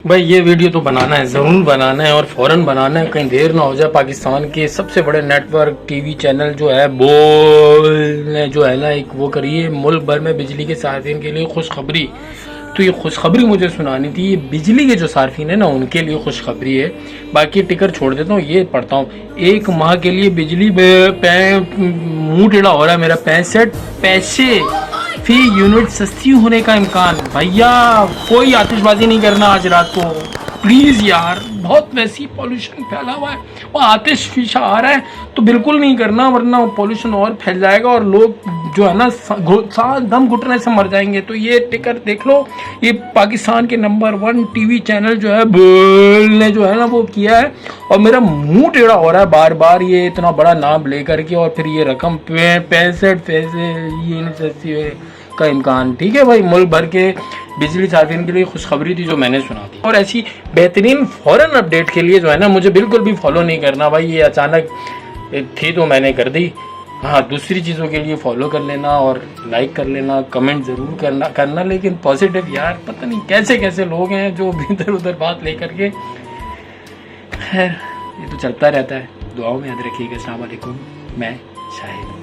भाई ये वीडियो तो बनाना है, ज़रूर बनाना है और फ़ौरन बनाना है, कहीं देर ना हो जाए। पाकिस्तान के सबसे बड़े नेटवर्क टीवी चैनल जो है बोल ने जो है ना एक वो करी है मुल्क भर में बिजली के सार्फिन के लिए खुशखबरी। तो ये खुशखबरी मुझे सुनानी थी। ये बिजली के जो सार्फिन है ना उनके लिए खुशखबरी है। बाकी टिकर छोड़ देता हूँ, ये पढ़ता हूँ। 1 माह के लिए बिजली मुंह टेढ़ा हो रहा है मेरा, 65 पैसे फी यूनिट सस्ती होने का इम्कान। भैया कोई आतिशबाजी नहीं करना आज रात को प्लीज़ यार, बहुत वैसी पॉल्यूशन फैला हुआ है, वो आतिश फीशा आ रहा है तो बिल्कुल नहीं करना, वरना पॉल्यूशन और फैल जाएगा और लोग जो है ना दम घुटने से मर जाएंगे। तो ये टिकर देख लो, ये पाकिस्तान के नंबर 1 टीवी चैनल जो है बोल ने जो है ना वो किया है और मेरा मुंह टेढ़ा हो रहा है बार बार ये इतना बड़ा नाम लेकर के और फिर ये रकम 65 पैसे ये का इम्कान। ठीक है भाई, मुल्क भर के बिजली सार्फिन के लिए खुशखबरी थी जो मैंने सुना दी। और ऐसी बेहतरीन फौरन अपडेट के लिए जो है ना मुझे बिल्कुल भी फॉलो नहीं करना भाई, ये अचानक थी तो मैंने कर दी। हाँ, दूसरी चीज़ों के लिए फॉलो कर लेना और लाइक कर लेना, कमेंट ज़रूर करना लेकिन पॉजिटिव यार। पता नहीं कैसे कैसे लोग हैं जो इधर उधर बात लेकर के। खैर ये तो चलता रहता है, दुआओं में याद रखिएगा। अस्सलाम वालेकुम, मैं शाहिद।